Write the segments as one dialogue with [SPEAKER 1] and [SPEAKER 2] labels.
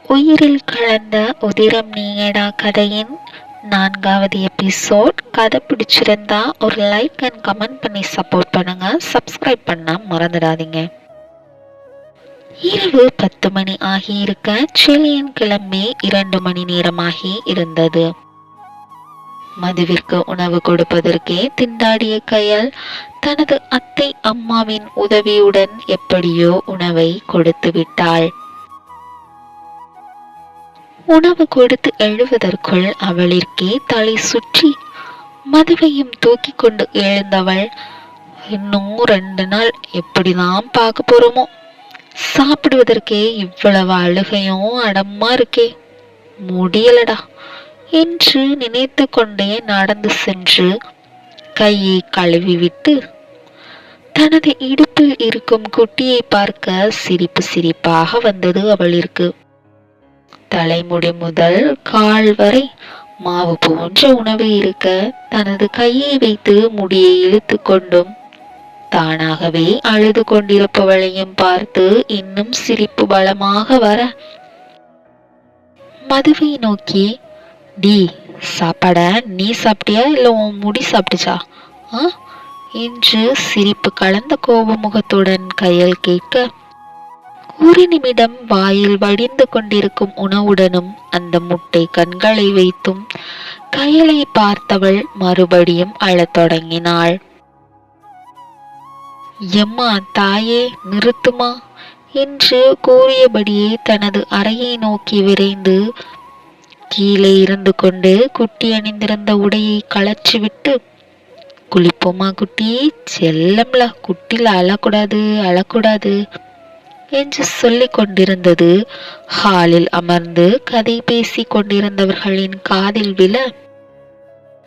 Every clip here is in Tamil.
[SPEAKER 1] உயிரில் கலந்த உதிரம் நீயடா கதையின் 4வது எபிசோட். கதை பிடிச்சிருந்தா ஒரு லைக் அண்ட் கமெண்ட் பண்ணி சப்போர்ட் பண்ணுங்க. சப்ஸ்கிரைப் பண்ண மறந்துடாதீங்க. இரவு 10 மணி ஆகியிருக்க செலியன் கிளம்பி 2 மணி நேரமாகி இருந்தது. மதுவிற்கு உணவு கொடுப்பதற்கே திண்டாடிய கையல் தனது அத்தை அம்மாவின் உதவியுடன் எப்படியோ உணவை கொடுத்து விட்டாள். உணவு கொடுத்து எழுவதற்குள் அவளிற்கே தலை சுற்றி மதுவையும் தூக்கி கொண்டு எழுந்தவள், இன்னும் 2 நாள் எப்படிதான் பார்க்க போறோமோ, சாப்பிடுவதற்கே இவ்வளவு அழுகையும் அடமா இருக்கே, முடியலடா என்று நினைத்து கொண்டே நடந்து சென்று கையை கழுவி விட்டு தனது இடுப்பில் இருக்கும் குட்டியை பார்க்க சிரிப்பு சிரிப்பாக வந்தது அவளிற்கு. தலைமுடி முதல் கால் வரை மாவு போன்ற உணவு இருக்க தனது கையை வைத்து முடியை இழுத்து கொண்டும் தானாகவே அழுது கொண்டிருப்பவளையும் பார்த்து இன்னும் சிரிப்பு பலமாக வர மதுவை நோக்கி, டி சாப்பாட நீ சாப்பிட்டியா இல்ல உன் முடி சாப்பிட்டுச்சா என்று சிரிப்பு கலந்த கோபமுகத்துடன் கையல் கேட்க, ஒரு நிமிடம் வாயில் வடிந்து கொண்டிருக்கும் உணவுடனும் அந்த முட்டை கண்களை வைத்தும் கையலை பார்த்தவள் மறுபடியும் அழத் தொடங்கினாள். எம்மா தாயே நிறுத்துமா என்று கூறியபடியே தனது அறையை நோக்கி விரைந்து கீழே இருந்து கொண்டு குட்டி அணிந்திருந்த உடையை கலற்றிவிட்டு, குளிப்போமா குட்டி, செல்லம்ல, குட்டில அழக்கூடாது என்று சொல்லிக் கொண்டிருந்தது ஹாலில் அமர்ந்து கதை பேசி கொண்டிருந்தவர்களின் காதில் விழ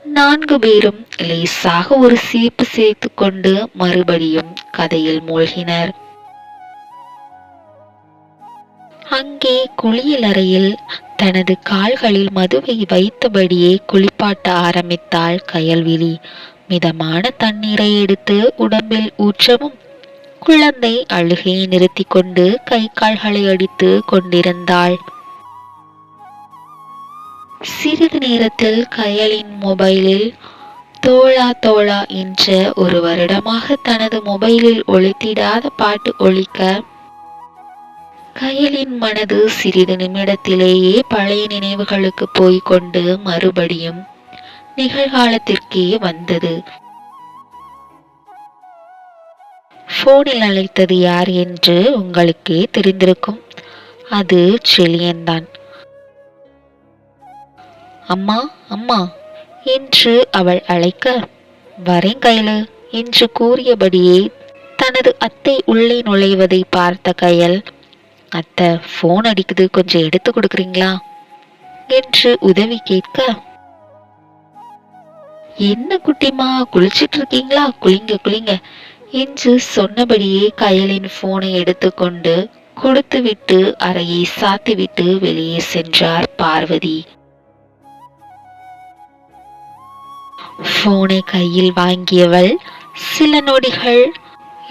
[SPEAKER 1] 4 பேரும் லேசாக ஒரு சிரிப்பு சிரித்து கொண்டு மறுபடியும் கதையில் மூழ்கினர். அங்கே குளியலறையில் தனது கால்களில் மதுவை வைத்தபடியே குளிப்பாட்ட ஆரம்பித்தாள் கயல்விழி. மிதமான தண்ணீரை எடுத்து உடம்பில் ஊற்றவும் குழந்தை அழுகையை நிறுத்தி கொண்டு கை கால்களை அடித்து கொண்டிருந்தாள். சிறிது நேரத்தில் கயலின் மொபைலில் தோழா தோழா என்ற ஒரு வருடமாக தனது மொபைலில் ஒலித்திடாத பாட்டு ஒலிக்க கயலின் மனது சிறிது நிமிடத்திலேயே பழைய நினைவுகளுக்கு போய்கொண்டு மறுபடியும் நிகழ்காலத்திற்கே வந்தது. போனில் அழைத்தது யார் என்று உங்களுக்கே தெரிந்திருக்கும். அது செலியன் தான். அம்மா அம்மா என்று அவள் அழைக்க, வரேன் கையலு என்று கூறியபடியே தனது அத்தை உள்ளே நுழைவதை பார்த்த கையல், அத்தை போன் அடிக்குது, கொஞ்சம் எடுத்து கொடுக்குறீங்களா என்று உதவி கேட்க, என்ன குட்டிமா குளிச்சிட்டு இருக்கீங்களா, குளிங்க என்று சொன்னபடியே கயலின் போனை எடுத்துக்கொண்டு கொடுத்துவிட்டு அறையை சாத்திவிட்டு வெளியே சென்றார் பார்வதி. போனை கையில் வாங்கியவள் சில நொடிகள்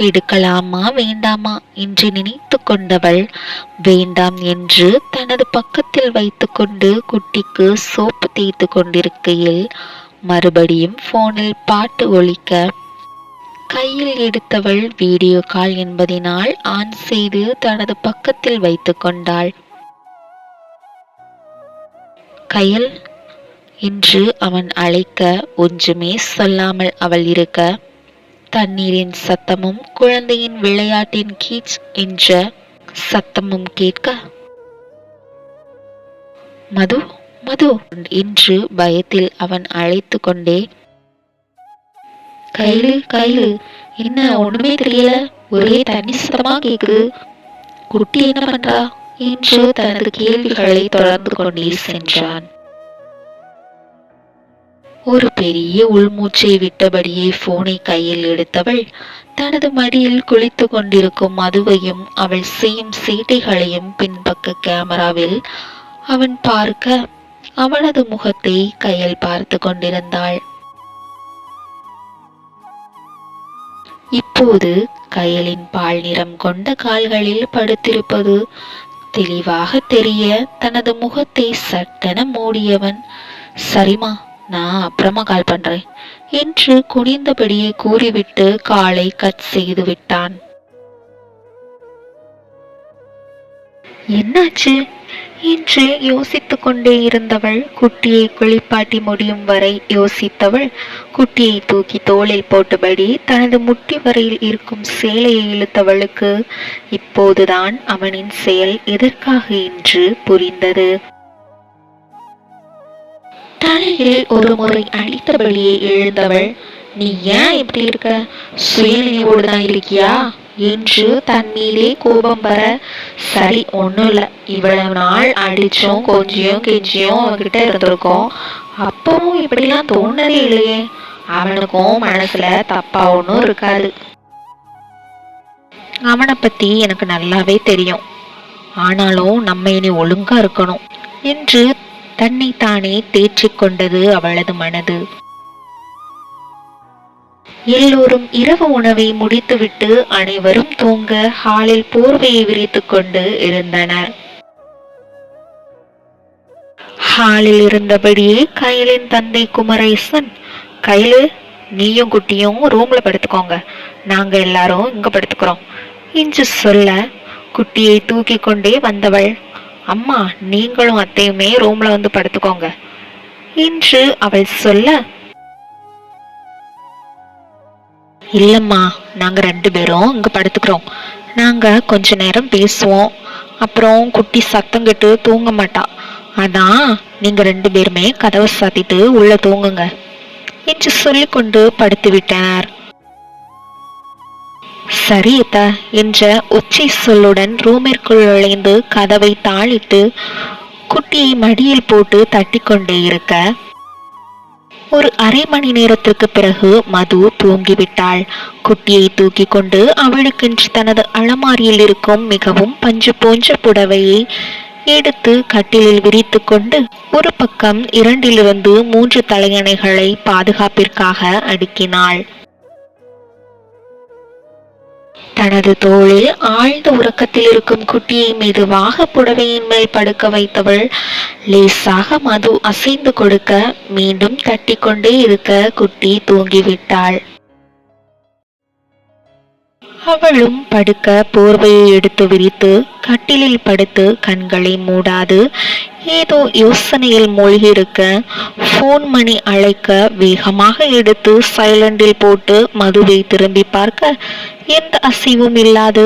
[SPEAKER 1] எடுக்கலாமா வேண்டாமா என்று நினைத்து கொண்டவள், வேண்டாம் என்று தனது பக்கத்தில் வைத்துக்கொண்டு குட்டிக்கு சோப்பு தேய்த்து கொண்டிருக்கையில் மறுபடியும் போனில் பாட்டு ஒலிக்க கையில் எடுத்தவள் வீடியோ கால் என்பதினால் ஆன் செய்து தனது பக்கத்தில் வைத்துக் கொண்டாள். கையல் என்று அவன் அழைக்க ஒன்றுமே சொல்லாமல் அவள் இருக்க, தண்ணீரின் சத்தமும் குழந்தையின் விளையாட்டின் கீச் என்ற சத்தமும் கேட்க, மது மது என்று பயத்தில் அவன் அழைத்து கொண்டே, கையிலு என்ன ஒண்ணுமே தெரியல, ஒரே தண்ணி சத்தமா கேக்குது, குட்டி என்ன பண்றா என்று தனது கேள்விகளை தொடர்ந்து கொண்டே சென்றான். ஒரு பெரிய உள்மூச்சை விட்டபடியே போனை கையில் எடுத்தவள் தனது மடியில் குளித்து கொண்டிருக்கும் மதுவையும் அவள் செய்யும் சேட்டைகளையும் பின்பக்க கேமராவில் அவன் பார்க்க அவனது முகத்தை கையில் பார்த்து கொண்டிருந்தாள். இப்போது கயலின் பால் நிறம் கொண்ட கால்களில் படுத்திருப்பது தெளிவாக தெரிய தனது முகத்தை சட்டென மூடியவன், சரிம்மா, நான் அப்புறமா கால் பண்றேன் என்று குனிந்தபடியே கூறிவிட்டு காலை கட் செய்து விட்டான். என்னாச்சு என்று யோசித்துக் கொண்டே இருந்தவள் குட்டியை குளிப்பாட்டி முடியும் வரை யோசித்தவள் குட்டியை தூக்கி தோளில் போட்டபடி தனது முட்டி வரையில் இருக்கும் சேலையை இழுத்தவளுக்கு இப்போதுதான் அவனின் செயல் எதற்காக என்று புரிந்தது. தலையில் ஒரு முறை அடித்தபடியே எழுந்தவள், நீ ஏன் இப்படி இருக்க? சுயநினைவோடு தான் இருக்கியா என்று தன் மீதே கோபம் வர, சரி ஒன்றும் இல்லை, இவ்வளவு நாள் அடிச்சும் கொஞ்சியும் கெஞ்சியும் அவன்கிட்ட இருந்திருக்கோம், அப்பவும் இப்படிலாம் தோணதே இல்லையே. அவனுக்கும் மனசுல தப்பா ஒன்றும் இருக்காது. அவனை பத்தி எனக்கு நல்லாவே தெரியும். ஆனாலும் நம்ம இனி ஒழுங்கா இருக்கணும் என்று தன்னை தானே தேற்றிக் கொண்டது அவளது மனது. எல்லோரும் இரவு உணவை முடித்துவிட்டு அனைவரும் தூங்க ஹாலில் போர்வையை விரித்துக் கொண்டு இருந்தனர். ஹாலில் இருந்தபடியே கையலின் தந்தை குமரேசன், கையிலு, நீயும் குட்டியும் ரூம்ல படுத்துக்கோங்க, நாங்க எல்லாரும் இங்க படுத்துக்கிறோம் என்று சொல்ல குட்டியை தூக்கி கொண்டே வந்தவள், அம்மா நீங்களும் அத்தையுமே ரூம்ல வந்து படுத்துக்கோங்க என்று அவள் சொல்ல, இல்லம்மா, நாங்க 2 பேரும் இங்க படுத்துக்கிறோம், நாங்க கொஞ்ச நேரம் பேசுவோம், அப்புறம் குட்டி சத்தம் கெட்டு தூங்க மாட்டா, அதான் நீங்க 2 பேருமே கதவை சாத்திட்டு உள்ள தூங்குங்க என்று சொல்லிக்கொண்டு படுத்து விட்டனர். சரி அத்த என்ற ஒச்சை சொல்லுடன் ரூமிற்குள் நுழைந்து கதவை தாளிட்டு குட்டியை மடியில் போட்டு தட்டி கொண்டே இருக்க, ஒரு அரை மணி நேரத்திற்கு பிறகு மது தூங்கிவிட்டாள். குட்டியை தூக்கி கொண்டு அவளுக்கென்று தனது அலமாரியில் இருக்கும் மிகவும் பஞ்சு போன்ற புடவையை எடுத்து கட்டிலில் விரித்து கொண்டு ஒரு பக்கம் 2 3 தலையணைகளை பாதுகாப்பிற்காக அடுக்கினாள். தனது தோளில் ஆழ்ந்த உறக்கத்தில் இருக்கும் குட்டியை மெதுவாக புடவையின் மேல் படுக்க வைத்தவள் லேசாக மது அசைந்து கொடுக்க மீண்டும் தட்டி கொண்டே இருக்க குட்டி தூங்கிவிட்டாள். அவளும் படுக்க போர்வையை எடுத்து விரித்து கட்டிலில் படுத்து கண்களை மூடாது ஏதோ யோசனையில் மூழ்கியிருக்க போன் மணி அழைக்க வேகமாக எடுத்து சைலண்டில் போட்டு மதுவை திரும்பி பார்க்க எந்த அசைவும் இல்லாது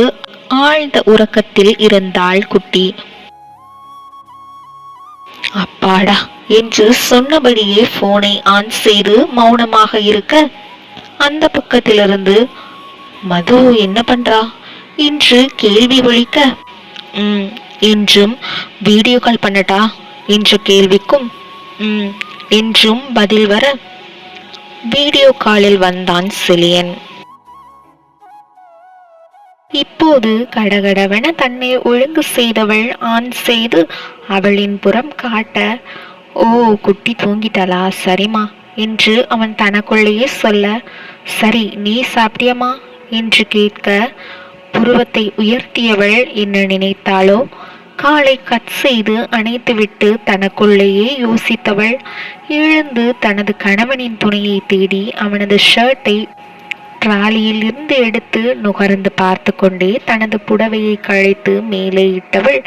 [SPEAKER 1] ஆழ்ந்த உறக்கத்தில் இருந்தாள் குட்டி. அப்பாடா என்று சொன்னபடியே போனை ஆன் செய்து மௌனமாக இருக்க அந்த பக்கத்திலிருந்து மது என்ன பண்றா என்று கேள்வி ஒலிக்க, என்றும் வீடியோ கால் பண்ணட்டா என்ற கேள்விக்கும் என்றும் பதில் வர வீடியோ காலில் வந்தான் செலியன். இப்போது கடகடவென தன்னை ஒழுங்கு செய்தவள் ஆன் செய்து அவளின் புறம் காட்ட, ஓ குட்டி தூங்கிட்டாளா, சரிமா என்று அவன் தனக்குள்ளேயே சொல்ல, சரி நீ சாப்பிட்டியம்மா என்று கேட்க புருவத்தை உயர்த்தியவள் என்ன நினைத்தாளோ காலை கட் செய்து அணைத்துவிட்டு தனக்குள்ளேயே யோசித்தவள் எழுந்து தனது கணவனின் துணையை தேடி அவனது ஷர்ட்டை ட்ராலியில் இருந்து எடுத்து நுகர்ந்து பார்த்து கொண்டே தனது புடவையை கழைத்து மேலே இட்டவள்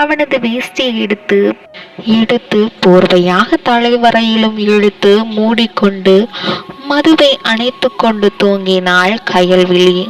[SPEAKER 1] அவனது வேஷ்டியை எடுத்து போர்வையாக தலைவரையிலும் இழுத்து மூடிக்கொண்டு மதுவை அணைத்து கொண்டு தூங்கினாள் கயல்விழி.